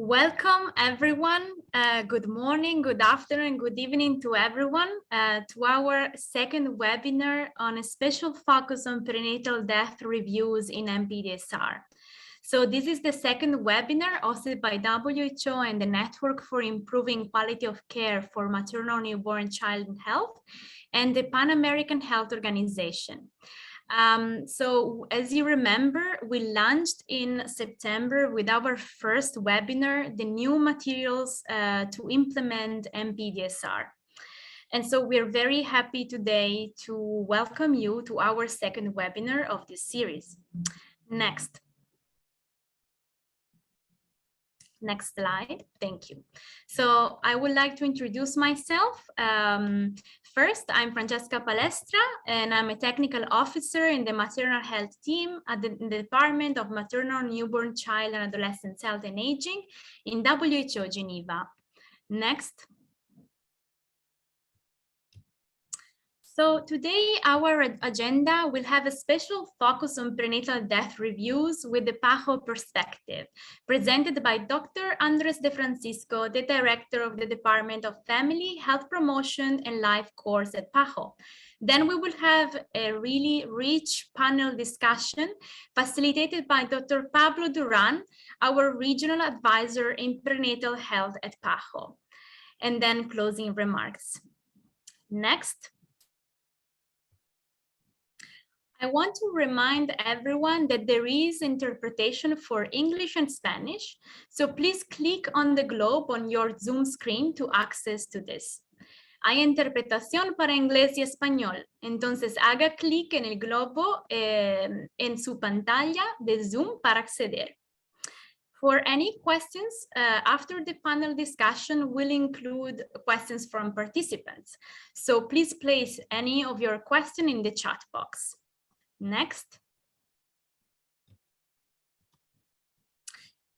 Welcome, everyone. Good morning, good afternoon, good evening to everyone to our second webinar on a special focus on perinatal death reviews in MPDSR. So this is the second webinar hosted by WHO and the Network for Improving Quality of Care for Maternal, Newborn, Child Health and the Pan American Health Organization. So as you remember, we launched in September with our first webinar, the new materials to implement MPDSR. And so we're very happy today to welcome you to our second webinar of this series. Next slide, thank you. So I would like to introduce myself. First, I'm Francesca Palestra, and I'm a technical officer in the maternal health team at the Department of Maternal, Newborn, Child and Adolescent Health and Aging in WHO Geneva. Next. So today our agenda will have a special focus on perinatal death reviews with the PAHO perspective, presented by Dr. Andres De Francisco, the Director of the Department of Family, Health Promotion and Life Course at PAHO. Then we will have a really rich panel discussion facilitated by Dr. Pablo Duran, our Regional Advisor in Perinatal Health at PAHO. And then closing remarks. Next. I want to remind everyone that there is interpretation for English and Spanish, so please click on the globe on your Zoom screen to access to this. Hay interpretación para inglés y español, entonces haga clic en el globo en su pantalla de Zoom para acceder. For any questions, after the panel discussion, we'll include questions from participants. So please place any of your questions in the chat box. Next.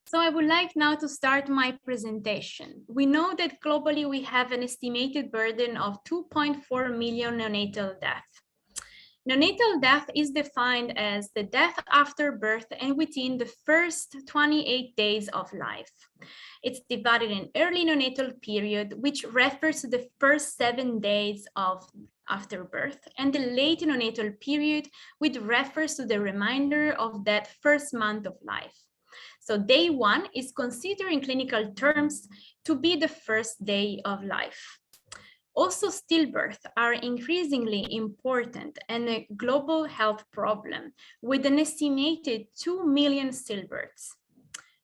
So I would like now to start my presentation. We know that globally we have an estimated burden of 2.4 million neonatal deaths. Neonatal death is defined as the death after birth and within the first 28 days of life. It's divided in early neonatal period, which refers to the first 7 days after birth, and the late neonatal period, which refers to the remainder of that first month of life. So day 1 is considered in clinical terms to be the first day of life. Also, stillbirths are increasingly important and a global health problem, with an estimated 2 million stillbirths.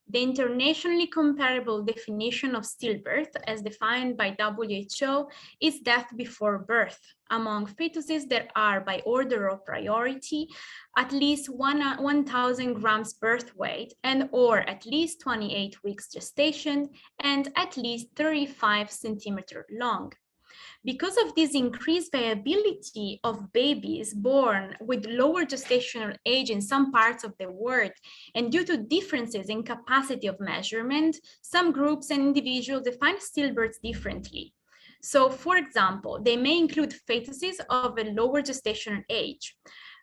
The internationally comparable definition of stillbirth, as defined by WHO, is death before birth among fetuses that are, by order of priority, at least 1,000 grams birth weight and or at least 28 weeks gestation and at least 35 centimeters long. Because of this increased viability of babies born with lower gestational age in some parts of the world, and due to differences in capacity of measurement, some groups and individuals define stillbirths differently. So, for example, they may include fetuses of a lower gestational age.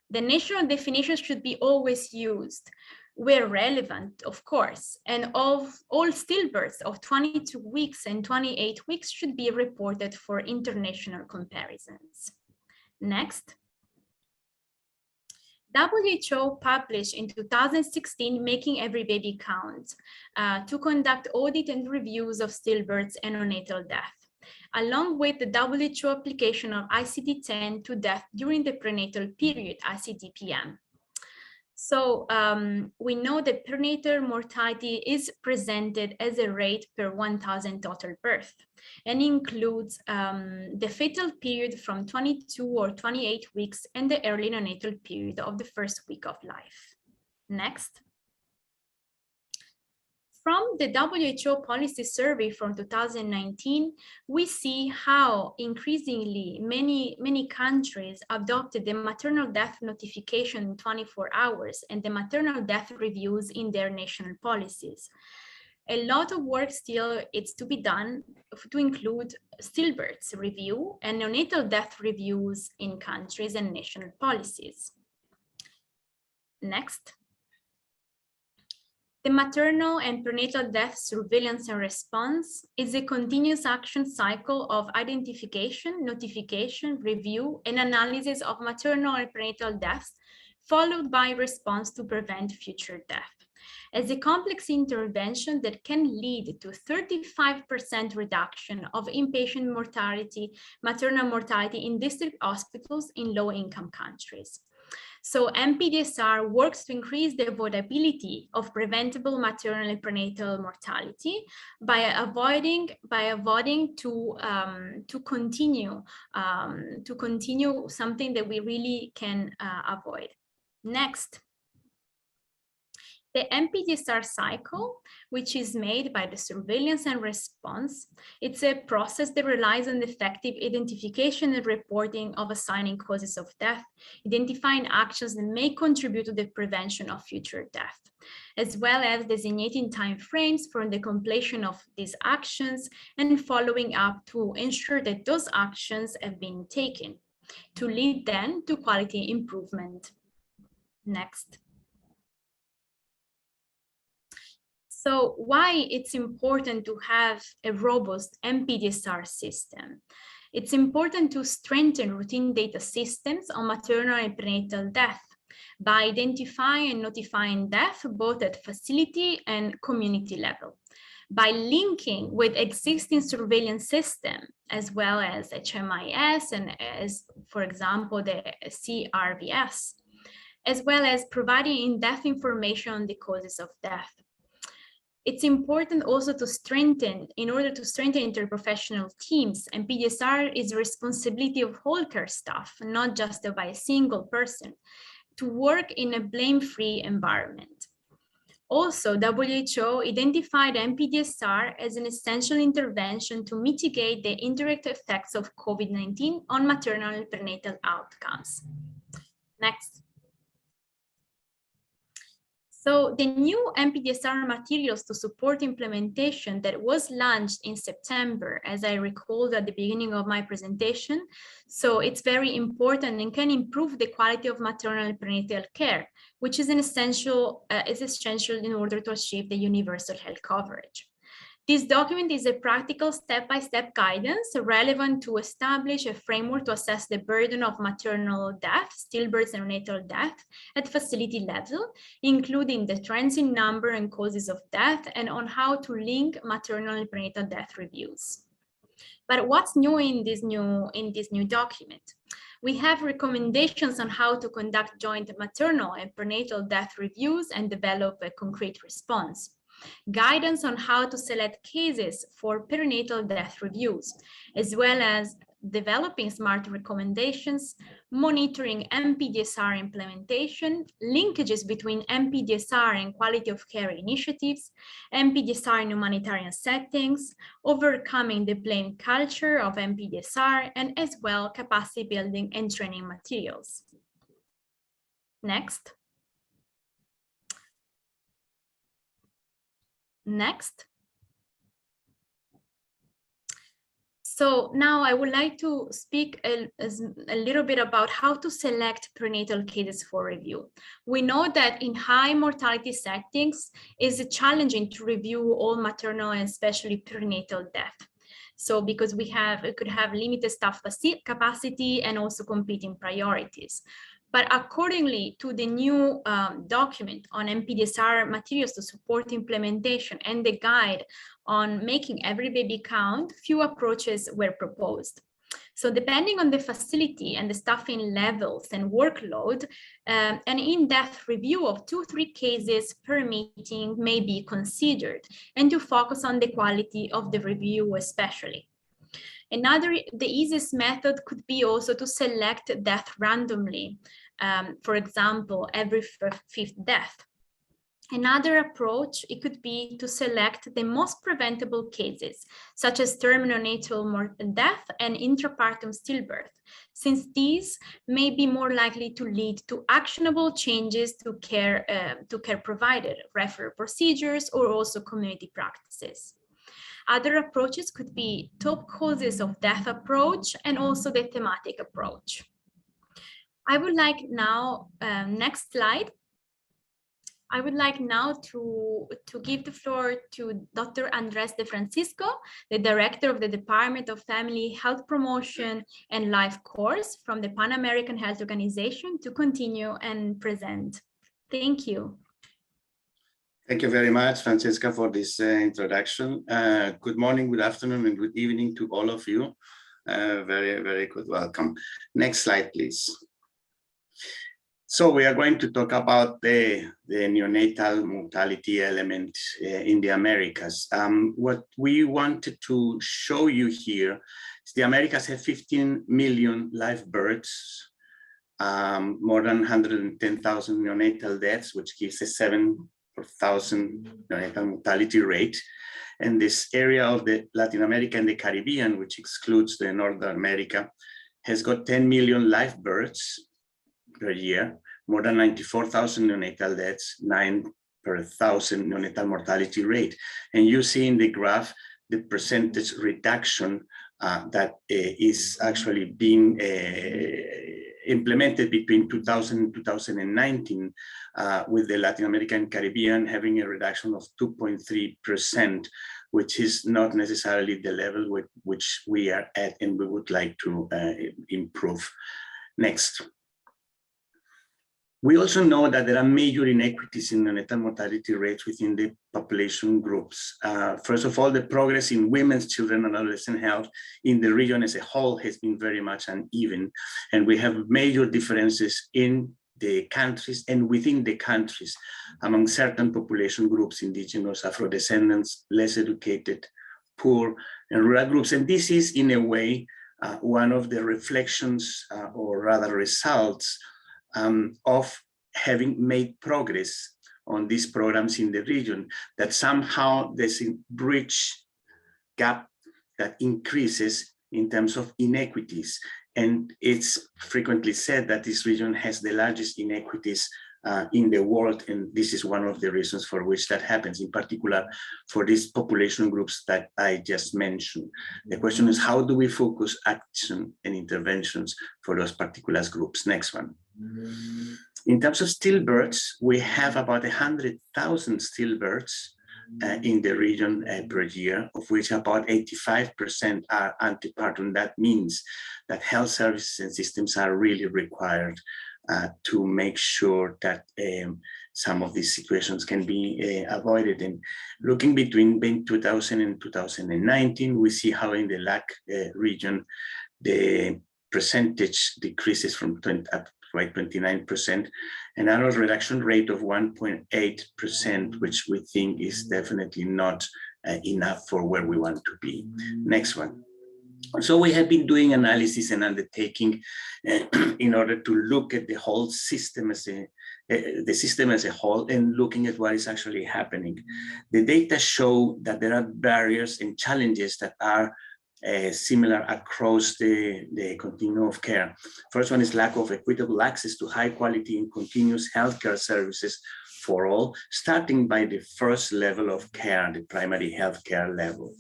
The national definition should be always used where relevant, of course, and of all stillbirths of 22 weeks and 28 weeks should be reported for international comparisons. Next. WHO published in 2016 Making Every Baby Count to conduct audit and reviews of stillbirths and neonatal death, along with the WHO application of ICD-10 to death during the prenatal period, ICD-PM. So we know that perinatal mortality is presented as a rate per 1,000 total birth and includes the fetal period from 22 or 28 weeks and the early neonatal period of the first week of life. Next. From the WHO policy survey from 2019, we see how increasingly many countries adopted the maternal death notification in 24 hours and the maternal death reviews in their national policies. A lot of work still is to be done to include stillbirths review and neonatal death reviews in countries and national policies. Next. The maternal and perinatal death surveillance and response is a continuous action cycle of identification, notification, review, and analysis of maternal and perinatal deaths, followed by response to prevent future death. As a complex intervention that can lead to 35% reduction of inpatient mortality, maternal mortality in district hospitals in low-income countries. So MPDSR works to increase the avoidability of preventable maternal and perinatal mortality by avoiding to continue something that we really can avoid. Next. The MPDSR cycle, which is made by the surveillance and response, it's a process that relies on the effective identification and reporting of assigning causes of death, identifying actions that may contribute to the prevention of future death, as well as designating timeframes for the completion of these actions and following up to ensure that those actions have been taken to lead then to quality improvement. Next. So why it's important to have a robust MPDSR system? It's important to strengthen routine data systems on maternal and perinatal death by identifying and notifying death both at facility and community level, by linking with existing surveillance system as well as HMIS and as, for example, the CRVS, as well as providing in-depth information on the causes of death. It's important also to strengthen, in order to strengthen interprofessional teams, and MPDSR is the responsibility of whole care staff, not just by a single person, to work in a blame-free environment. Also, WHO identified MPDSR as an essential intervention to mitigate the indirect effects of COVID-19 on maternal and perinatal outcomes. Next. So the new MPDSR materials to support implementation that was launched in September, as I recalled at the beginning of my presentation, so it's very important and can improve the quality of maternal and perinatal care, which is essential in order to achieve the universal health coverage. This document is a practical step-by-step guidance relevant to establish a framework to assess the burden of maternal death, stillbirths and neonatal death at facility level, including the trends in number and causes of death, and on how to link maternal and perinatal death reviews. But what's new in this new document? We have recommendations on how to conduct joint maternal and perinatal death reviews and develop a concrete response. Guidance on how to select cases for perinatal death reviews, as well as developing smart recommendations, monitoring MPDSR implementation, linkages between MPDSR and quality of care initiatives, MPDSR in humanitarian settings, overcoming the blame culture of MPDSR, and as well capacity building and training materials. Next. Next. So now I would like to speak a little bit about how to select perinatal cases for review. We know that in high mortality settings, it's challenging to review all maternal and especially perinatal death. So because we could have limited staff capacity and also competing priorities. But accordingly to the new document on MPDSR materials to support implementation and the guide on making every baby count, few approaches were proposed. So depending on the facility and the staffing levels and workload, an in-depth review of 2-3 cases per meeting may be considered, and to focus on the quality of the review especially. The easiest method could be also to select death randomly, for example, every 5th death. Another approach, it could be to select the most preventable cases, such as terminal neonatal death and intrapartum stillbirth, since these may be more likely to lead to actionable changes to care provided, referral procedures, or also community practices. Other approaches could be top causes of death approach and also the thematic approach. I would like now, next slide. I would like now to give the floor to Dr. Andres De Francisco, the Director of the Department of Family Health Promotion and Life Course from the Pan American Health Organization, to continue and present. Thank you. Thank you very much, Francesca, for this introduction. Good morning, good afternoon, and good evening to all of you. Very, very good welcome. Next slide, please. So we are going to talk about the neonatal mortality element in the Americas. What we wanted to show you here is the Americas have 15 million live births, more than 110,000 neonatal deaths, which gives a 7 per thousand neonatal mortality rate. And this area of the Latin America and the Caribbean, which excludes the North America, has got 10 million live births per year, more than 94,000 neonatal deaths, 9 per thousand neonatal mortality rate. And you see in the graph the percentage reduction that is actually being implemented between 2000 and 2019, with the Latin American and Caribbean having a reduction of 2.3%, which is not necessarily the level with which we are at and we would like to improve. Next. We also know that there are major inequities in neonatal mortality rates within the population groups. First of all, the progress in women's, children, and adolescent health in the region as a whole has been very much uneven. And we have major differences in the countries and within the countries among certain population groups, indigenous, Afro-descendants, less educated, poor, and rural groups. And this is, in a way, one of the reflections, or rather results, of having made progress on these programs in the region, that somehow there's a bridge gap that increases in terms of inequities. And it's frequently said that this region has the largest inequities in the world, and this is one of the reasons for which that happens, in particular for these population groups that I just mentioned. The question is, how do we focus action and interventions for those particular groups? Next one. In terms of stillbirths, we have about 100,000 stillbirths in the region per year, of which about 85% are antepartum. That means that health services and systems are really required to make sure that some of these situations can be avoided. And looking between 2000 and 2019, we see how in the LAC region, the percentage decreases from 20 up to 29%, an annual reduction rate of 1.8%, which we think is definitely not enough for where we want to be. Next one. So we have been doing analysis and undertaking in order to look at the whole system as a whole and looking at what is actually happening. The data show that there are barriers and challenges that are similar across the continuum of care. First one is lack of equitable access to high quality and continuous healthcare services for all, starting by the first level of care, the primary healthcare level.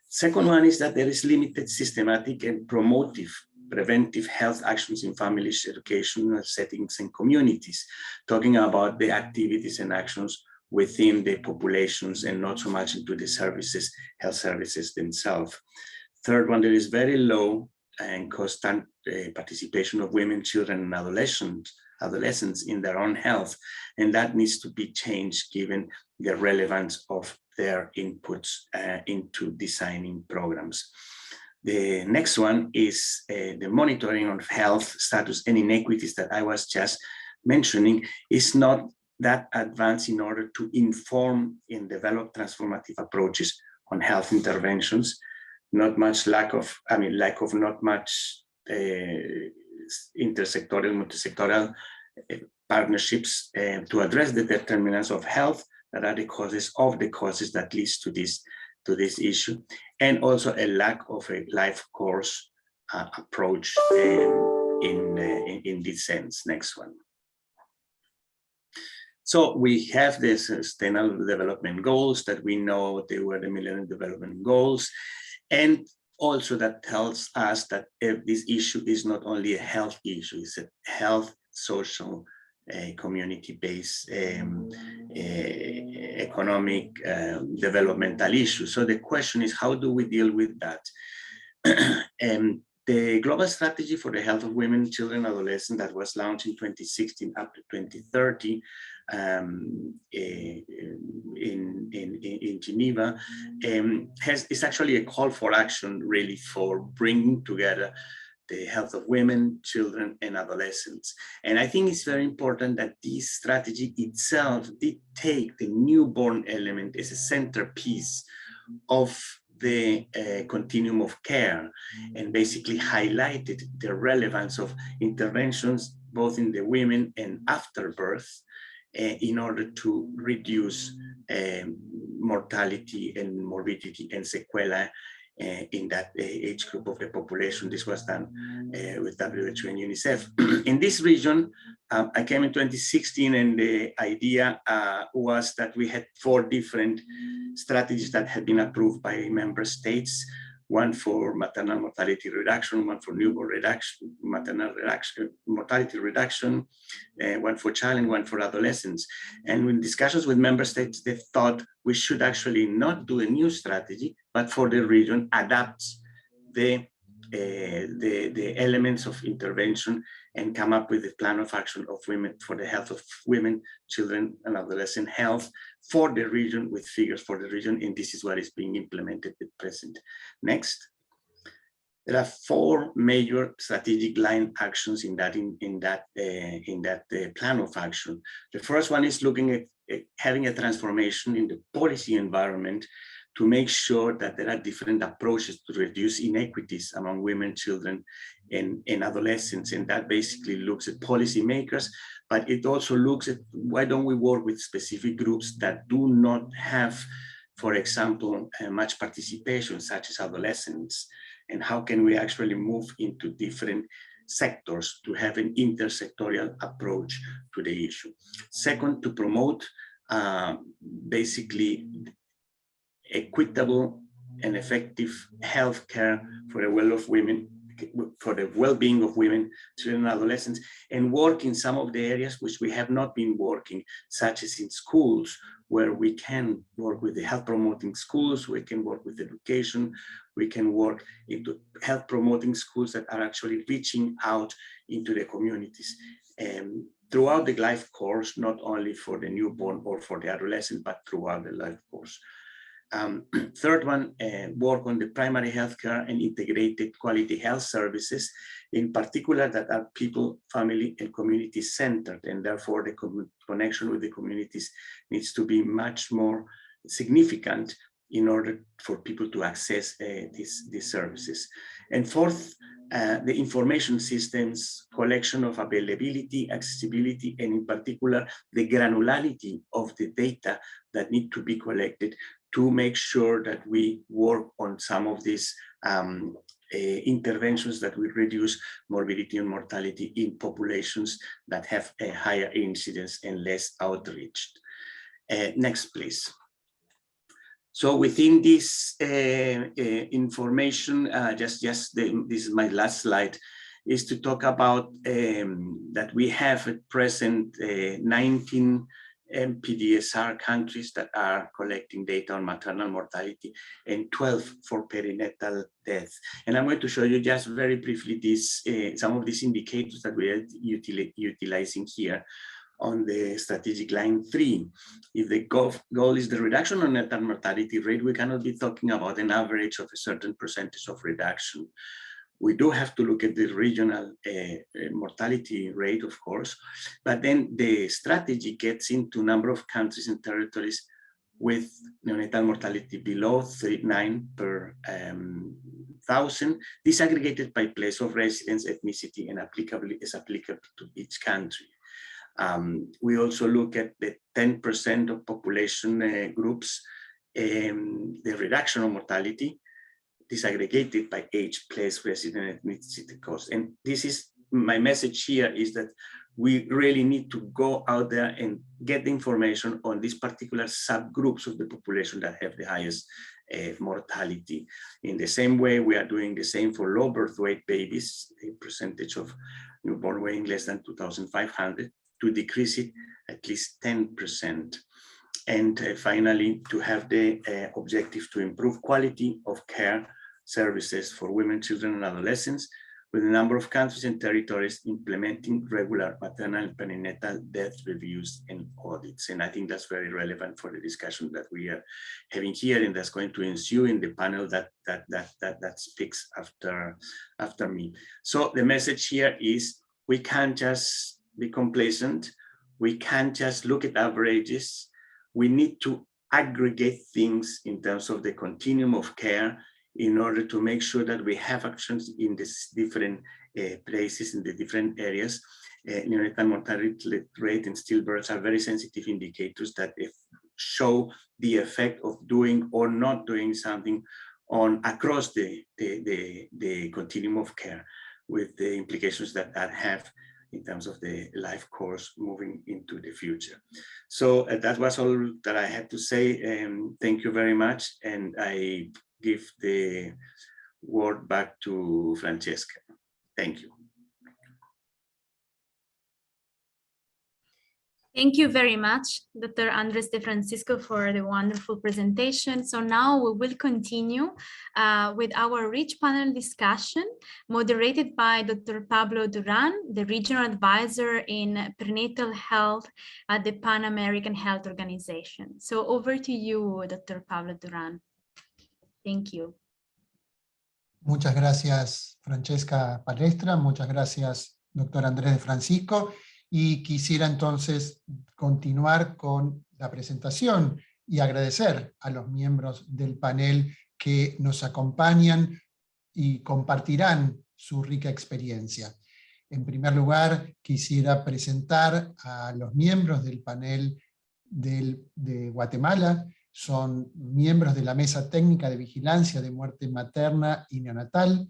Second one is that there is limited systematic and preventive health actions in families, educational settings, and communities, talking about the activities and actions within the populations and not so much into the services, health services themselves. Third one, there is very low and constant participation of women, children, and adolescents in their own health, and that needs to be changed given the relevance of their inputs into designing programs. The next one is the monitoring of health status and inequities that I was just mentioning is not that advanced in order to inform and develop transformative approaches on health interventions. Not much lack of not much intersectoral, multisectoral partnerships to address the determinants of health that are the causes of the causes that leads to this issue, and also a lack of a life course approach in this sense. Next one. So we have the Sustainable Development Goals that we know they were the Millennium Development Goals, and also that tells us that this issue is not only a health issue, it's a health, social, community-based economic developmental issues. So the question is, how do we deal with that? The Global Strategy for the Health of Women, Children, and Adolescents that was launched in 2016 up to 2030 in Geneva is actually a call for action really for bringing together the health of women, children, and adolescents. And I think it's very important that this strategy itself did take the newborn element as a centerpiece of the continuum of care, and basically highlighted the relevance of interventions both in the women and after birth in order to reduce mortality and morbidity and sequelae in that age group of the population. This was done with WHO and UNICEF. In this region, I came in 2016, and the idea was that we had 4 different strategies that had been approved by member states: one for maternal mortality reduction, one for newborn reduction, maternal mortality reduction, one for child, and one for adolescents. And in discussions with member states, they thought we should actually not do a new strategy, but for the region adapt the elements of intervention and come up with a plan of action of women for the health of women, children, and adolescent health for the region, with figures for the region. And this is what is being implemented at present. Next. There are 4 major strategic line actions in that plan of action. The first one is looking at having a transformation in the policy environment to make sure that there are different approaches to reduce inequities among women, children, and adolescents. And that basically looks at policymakers, but it also looks at why don't we work with specific groups that do not have, for example, much participation, such as adolescents, and how can we actually move into different sectors to have an intersectorial approach to the issue. Second, to promote basically equitable and effective healthcare for the well-being of women, children, and adolescents, and work in some of the areas which we have not been working, such as in schools, where we can work with the health promoting schools, we can work with education, we can work into health promoting schools that are actually reaching out into the communities. Throughout the life course, not only for the newborn or for the adolescent, but throughout the life course. Third one, work on the primary healthcare and integrated quality health services, in particular that are people, family, and community centered, and therefore the connection with the communities needs to be much more significant in order for people to access these services. And fourth, the information systems, collection of availability, accessibility, and in particular, the granularity of the data that need to be collected to make sure that we work on some of these interventions that will reduce morbidity and mortality in populations that have a higher incidence and less outreached. Next, please. So within this information, this is my last slide, is to talk about that we have at present 19 MPDSR countries that are collecting data on maternal mortality and 12 for perinatal death. And I'm going to show you just very briefly some of these indicators that we are utilizing here on the strategic line 3. If the goal is the reduction on maternal mortality rate, we cannot be talking about an average of a certain percentage of reduction. We do have to look at the regional mortality rate, of course, but then the strategy gets into number of countries and territories with neonatal mortality below 9 per 1,000, disaggregated by place of residence, ethnicity, and applicable to each country. We also look at the 10% of population groups, the reduction of mortality, disaggregated by age, place, resident, ethnicity, cost. And this is my message here, is that we really need to go out there and get the information on these particular subgroups of the population that have the highest mortality. In the same way, we are doing the same for low birth weight babies, a percentage of newborn weighing less than 2,500, to decrease it at least 10%. And finally, to have the objective to improve quality of care services for women, children, and adolescents, with a number of countries and territories implementing regular maternal and perinatal death reviews and audits. And I think that's very relevant for the discussion that we are having here, and that's going to ensue in the panel that speaks after me. So the message here is we can't just be complacent. We can't just look at averages. We need to aggregate things in terms of the continuum of care in order to make sure that we have actions in these different places, in the different areas. Neonatal mortality rate and stillbirths are very sensitive indicators that show the effect of doing or not doing something across the continuum of care, with the implications that have in terms of the life course moving into the future. So that was all that I had to say. Thank you very much. And I give the word back to Francesca. Thank you. Thank you very much, Dr. Andres de Francisco, for the wonderful presentation. So now we will continue with our rich panel discussion, moderated by Dr. Pablo Duran, the Regional Advisor in Perinatal Health at the Pan American Health Organization. So over to you, Dr. Pablo Duran. Thank you. Muchas gracias, Francesca Palestra. Muchas gracias, doctor Andrés de Francisco. Y quisiera entonces continuar con la presentación y agradecer a los miembros del panel que nos acompañan y compartirán su rica experiencia. En primer lugar, quisiera presentar a los miembros del panel de Guatemala. Son miembros de la Mesa Técnica de Vigilancia de Muerte Materna y Neonatal,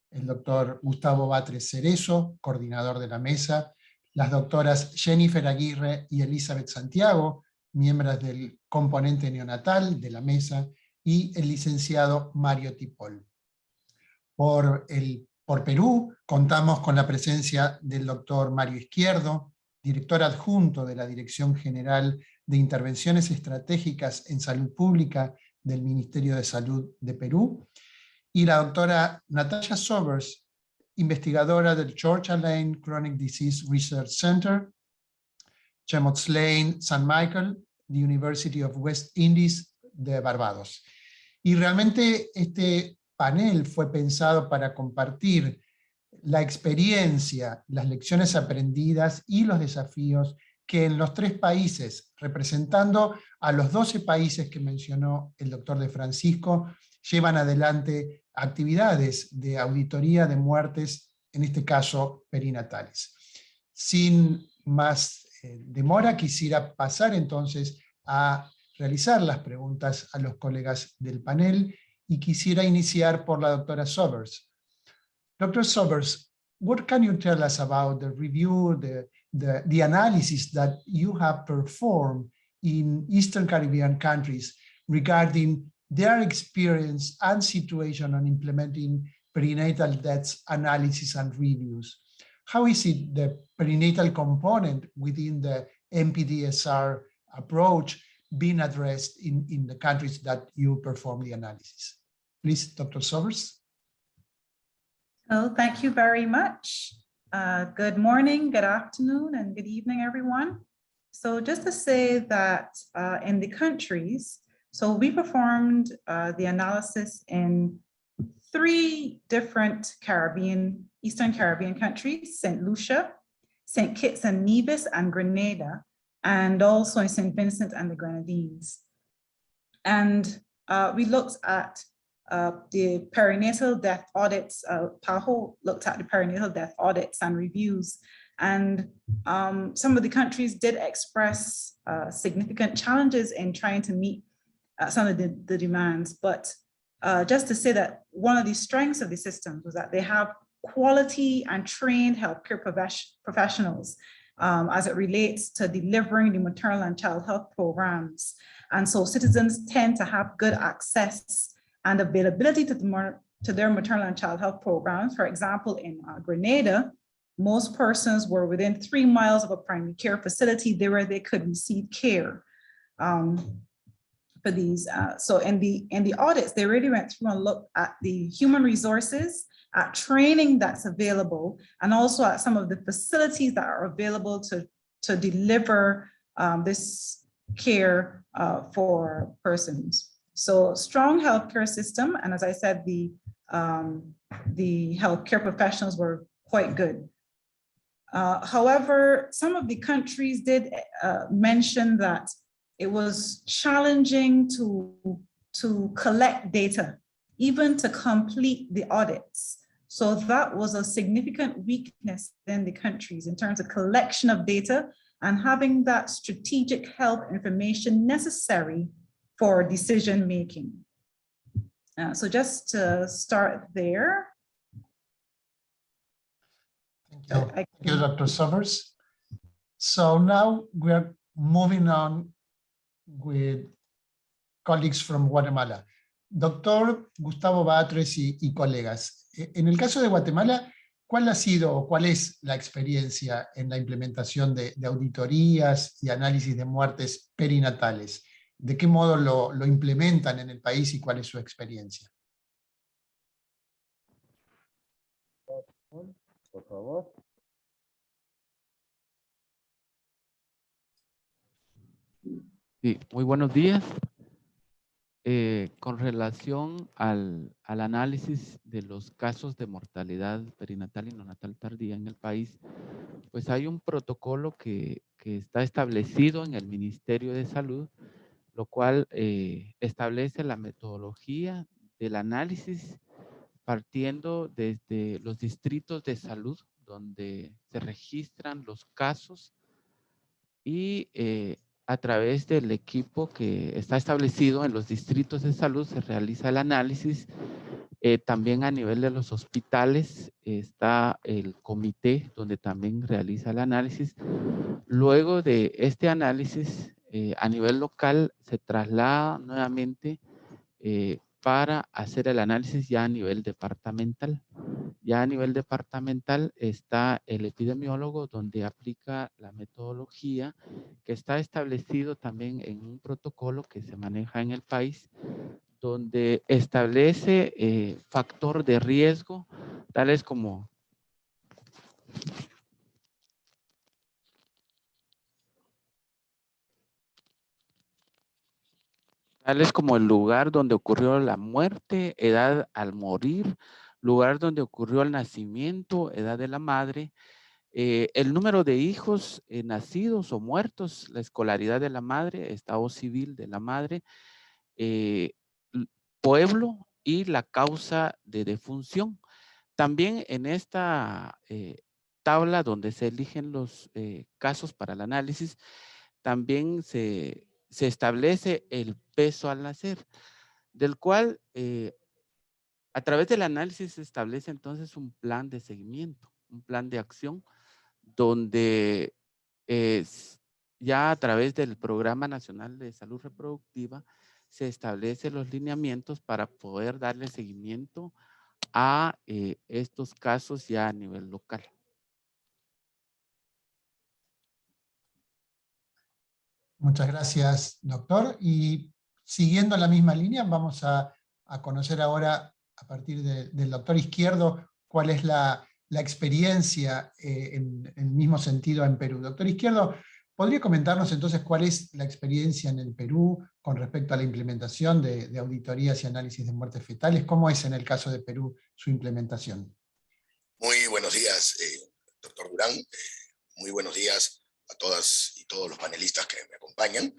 el doctor Gustavo Batres Cerezo, coordinador de la mesa, las doctoras Jennifer Aguirre y Elizabeth Santiago, miembros del componente neonatal de la mesa, y el licenciado Mario Tipol. Por Perú contamos con la presencia del doctor Mario Izquierdo, director adjunto de la Dirección General de Intervenciones Estratégicas en Salud Pública del Ministerio de Salud de Perú, y la doctora Natasha Sobers, investigadora del Georgia Lane Chronic Disease Research Center, Chemots Lane, St. Michael, the University of West Indies de Barbados. Y realmente este panel fue pensado para compartir la experiencia, las lecciones aprendidas y los desafíos que en los 3 países, representando a los 12 países que mencionó el doctor de Francisco, llevan adelante actividades de auditoría de muertes, en este caso perinatales. Sin más demora, quisiera pasar entonces a realizar las preguntas a los colegas del panel, y quisiera iniciar por la doctora Sobers. Dr. Sobers, what can you tell us about the review, the analysis that you have performed in Eastern Caribbean countries regarding their experience and situation on implementing perinatal deaths analysis and reviews? How is it the perinatal component within the MPDSR approach being addressed in the countries that you perform the analysis? Please, Dr. Sobers. Oh, thank you very much. Good morning, good afternoon, and good evening, everyone. So just to say that in the countries, so we performed the analysis in 3 different Eastern Caribbean countries: St. Lucia, St. Kitts and Nevis, and Grenada, and also in St. Vincent and the Grenadines. And we looked at the perinatal death audits. PAHO looked at the perinatal death audits and reviews. And some of the countries did express significant challenges in trying to meet some of the demands. But just to say that one of the strengths of the systems was that they have quality and trained healthcare professionals as it relates to delivering the maternal and child health programs. And so citizens tend to have good access and availability to their maternal and child health programs. For example, in Grenada, Most persons were within 3 miles of a primary care facility there where they could receive care for these. So in the audits, they really went through and looked at the human resources, at training that's available, and also at some of the facilities that are available to deliver this care for persons. So strong healthcare system, and as I said, the healthcare professionals were quite good. However, some of the countries did mention that it was challenging to collect data, even to complete the audits. So that was a significant weakness in the countries in terms of collection of data and having that strategic health information necessary for decision making. So just to start there. Thank you, Dr. Summers. So now we are moving on with colleagues from Guatemala. Doctor Gustavo Batres y colegas, en el caso de Guatemala, ¿cuál ha sido o cuál es la experiencia en la implementación de auditorías y análisis de muertes perinatales? ¿De qué modo lo implementan en el país y cuál es su experiencia? Por favor. Sí, muy buenos días. Con relación al análisis de los casos de mortalidad perinatal y neonatal tardía en el país, pues hay un protocolo que está establecido en el Ministerio de Salud, lo cual establece la metodología del análisis partiendo desde los distritos de salud donde se registran los casos y a través del equipo que está establecido en los distritos de salud se realiza el análisis. También a nivel de los hospitales está el comité donde también realiza el análisis. Luego de este análisis a nivel local se traslada nuevamente para hacer el análisis ya a nivel departamental. Ya a nivel departamental está el epidemiólogo donde aplica la metodología que está establecido también en un protocolo que se maneja en el país, donde establece factor de riesgo, tales como el lugar donde ocurrió la muerte, edad al morir, lugar donde ocurrió el nacimiento, edad de la madre, el número de hijos nacidos o muertos, la escolaridad de la madre, estado civil de la madre, pueblo y la causa de defunción. También en esta tabla donde se eligen los casos para el análisis, también se establece el peso al nacer, del cual a través del análisis se establece entonces un plan de seguimiento, un plan de acción, donde ya a través del Programa Nacional de Salud Reproductiva se establecen los lineamientos para poder darle seguimiento a estos casos ya a nivel local. Muchas gracias, doctor. Y siguiendo la misma línea, vamos a conocer ahora, a partir del doctor Izquierdo, cuál es la experiencia en el mismo sentido en Perú. Doctor Izquierdo, ¿podría comentarnos entonces cuál es la experiencia en el Perú con respecto a la implementación de auditorías y análisis de muertes fetales? ¿Cómo es en el caso de Perú su implementación? Muy buenos días, doctor Durán. Muy buenos días a todas y todos los panelistas que me acompañan.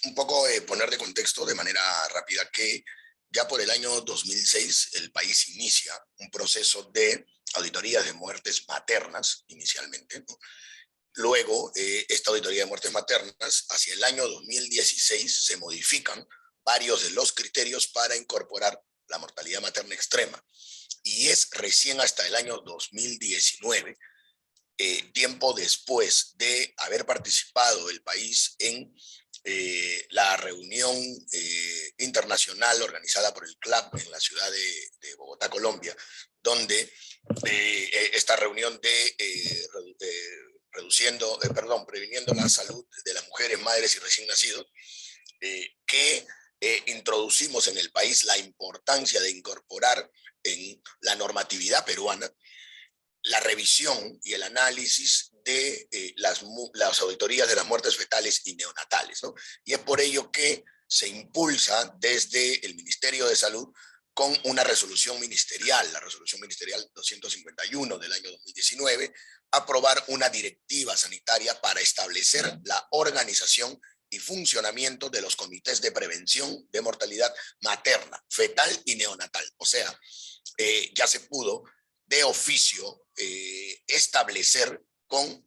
Un poco poner de contexto de manera rápida que ya por el año 2006 el país inicia un proceso de auditorías de muertes maternas inicialmente, ¿no? Luego, esta auditoría de muertes maternas, hacia el año 2016 se modifican varios de los criterios para incorporar la mortalidad materna extrema. Y es recién hasta el año 2019, tiempo después de haber participado el país en la reunión internacional organizada por el CLAP en la ciudad de Bogotá, Colombia, donde esta reunión de previniendo la salud de las mujeres, madres y recién nacidos, que introducimos en el país la importancia de incorporar en la normatividad peruana la revisión y el análisis de las auditorías de las muertes fetales y neonatales, ¿no? Y es por ello que se impulsa desde el Ministerio de Salud con una resolución ministerial, la resolución ministerial 251 del año 2019, aprobar una directiva sanitaria para establecer la organización y funcionamiento de los comités de prevención de mortalidad materna, fetal y neonatal. O sea, ya se pudo de oficio establecer con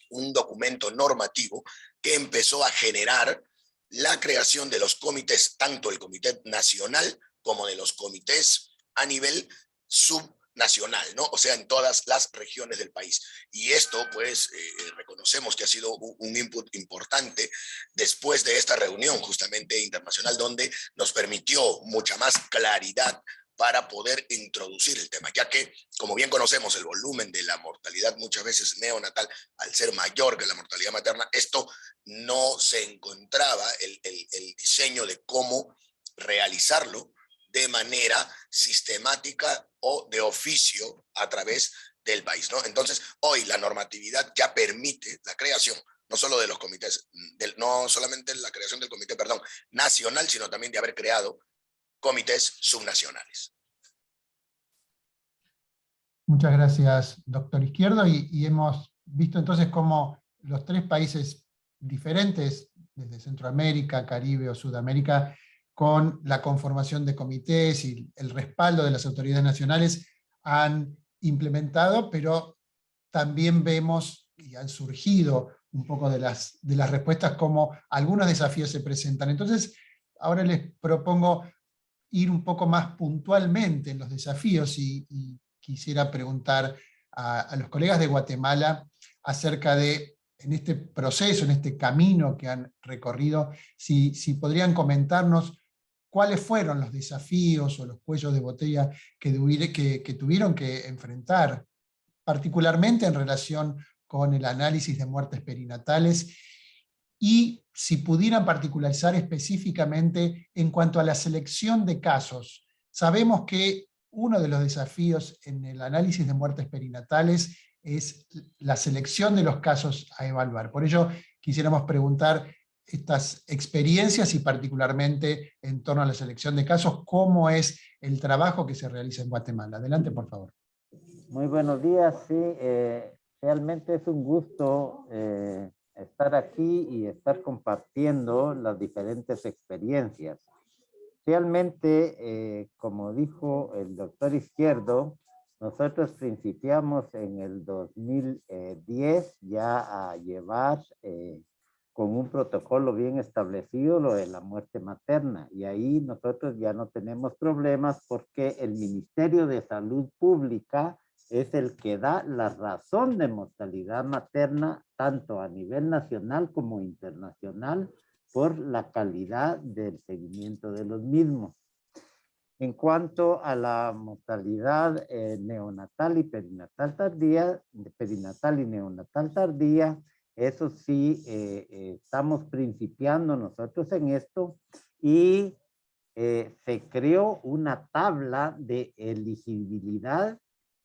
un documento normativo que empezó a generar la creación de los comités, tanto el comité nacional como de los comités a nivel subnacional, ¿no? O sea, en todas las regiones del país. Y esto, pues, reconocemos que ha sido un input importante después de esta reunión justamente internacional, donde nos permitió mucha más claridad para poder introducir el tema, ya que, como bien conocemos, el volumen de la mortalidad muchas veces neonatal, al ser mayor que la mortalidad materna, esto no se encontraba el diseño de cómo realizarlo de manera sistemática o de oficio a través del país, ¿no? Entonces, hoy la normatividad ya permite la creación, no solo de los comités, no solamente la creación del comité, perdón, nacional, sino también de haber creado comités subnacionales. Muchas gracias, doctor Izquierdo. Y hemos visto entonces cómo los tres países diferentes, desde Centroamérica, Caribe o Sudamérica, con la conformación de comités y el respaldo de las autoridades nacionales, han implementado, pero también vemos y han surgido un poco de las respuestas como algunos desafíos se presentan. Entonces, ahora les propongo ir un poco más puntualmente en los desafíos y quisiera preguntar a los colegas de Guatemala acerca de, en este proceso, en este camino que han recorrido, si podrían comentarnos cuáles fueron los desafíos o los cuellos de botella que tuvieron que enfrentar, particularmente en relación con el análisis de muertes perinatales, y si pudieran particularizar específicamente en cuanto a la selección de casos. Sabemos que uno de los desafíos en el análisis de muertes perinatales es la selección de los casos a evaluar. Por ello, quisiéramos preguntar estas experiencias y particularmente en torno a la selección de casos, ¿cómo es el trabajo que se realiza en Guatemala? Adelante, por favor. Muy buenos días, sí, realmente es un gusto estar aquí y estar compartiendo las diferentes experiencias. Realmente, como dijo el doctor Izquierdo, nosotros principiamos en el 2010 ya a llevar con un protocolo bien establecido lo de la muerte materna, y ahí nosotros ya no tenemos problemas porque el Ministerio de Salud Pública es el que da la razón de mortalidad materna tanto a nivel nacional como internacional por la calidad del seguimiento de los mismos. En cuanto a la mortalidad neonatal y perinatal tardía, eso sí, estamos principiando nosotros en esto y se creó una tabla de elegibilidad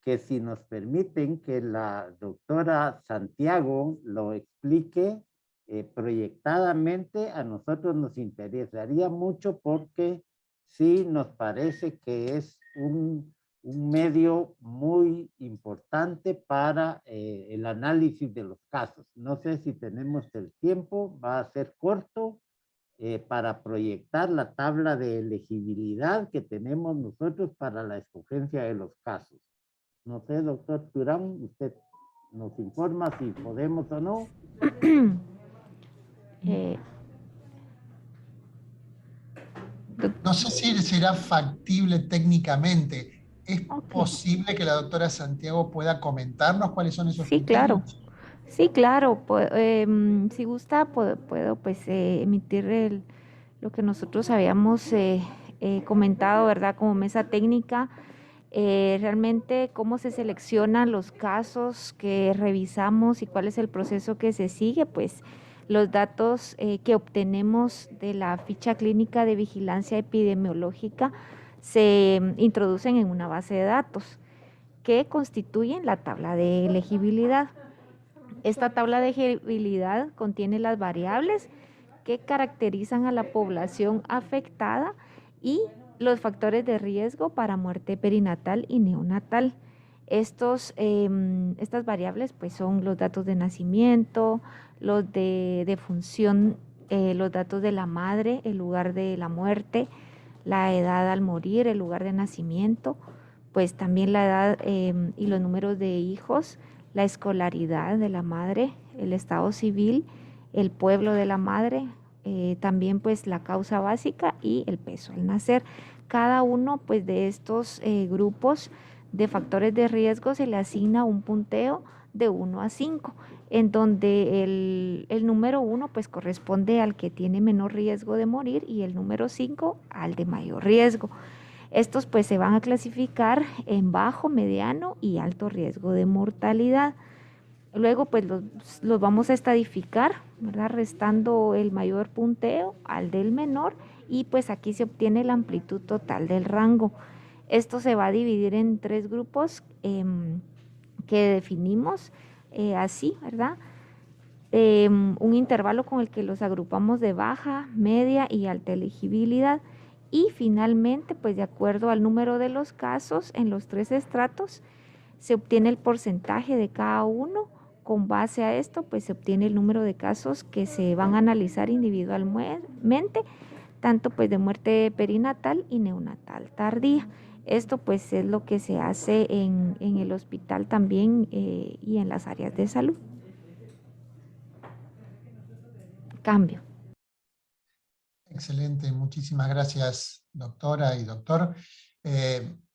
que, si nos permiten que la doctora Santiago lo explique proyectadamente, a nosotros nos interesaría mucho porque sí nos parece que es un medio muy importante para el análisis de los casos. No sé si tenemos el tiempo, va a ser corto, para proyectar la tabla de elegibilidad que tenemos nosotros para la escogencia de los casos. No sé, doctor Durán, usted nos informa si podemos o no. No sé si será factible técnicamente. ¿Es posible que la doctora Santiago pueda comentarnos cuáles son esos criterios? Sí, claro. Si gusta, puedo pues, emitir lo que nosotros habíamos comentado, ¿verdad? Como mesa técnica. Realmente cómo se seleccionan los casos que revisamos y cuál es el proceso que se sigue, pues los datos que obtenemos de la ficha clínica de vigilancia epidemiológica se introducen en una base de datos que constituyen la tabla de elegibilidad. Esta tabla de elegibilidad contiene las variables que caracterizan a la población afectada y los factores de riesgo para muerte perinatal y neonatal. Estas variables pues, son los datos de nacimiento, los de defunción, los datos de la madre, el lugar de la muerte, la edad al morir, el lugar de nacimiento, pues también la edad y los números de hijos, la escolaridad de la madre, el estado civil, el pueblo de la madre, también pues la causa básica y el peso al nacer. Cada uno pues de estos grupos de factores de riesgo se le asigna un punteo de 1 a 5, en donde el número 1 pues corresponde al que tiene menor riesgo de morir y el número 5 al de mayor riesgo. Estos pues se van a clasificar en bajo, mediano y alto riesgo de mortalidad. Luego pues los vamos a estadificar, ¿verdad? Restando el mayor punteo al del menor y pues aquí se obtiene la amplitud total del rango. Esto se va a dividir en 3 grupos que definimos así, ¿verdad? Un intervalo con el que los agrupamos de baja, media y alta elegibilidad. Y finalmente, pues de acuerdo al número de los casos en los 3 estratos, se obtiene el porcentaje de cada uno. Con base a esto, pues se obtiene el número de casos que se van a analizar individualmente, tanto pues de muerte perinatal y neonatal tardía. Esto pues es lo que se hace en el hospital también y en las áreas de salud. Cambio. Excelente, muchísimas gracias, doctora y doctor.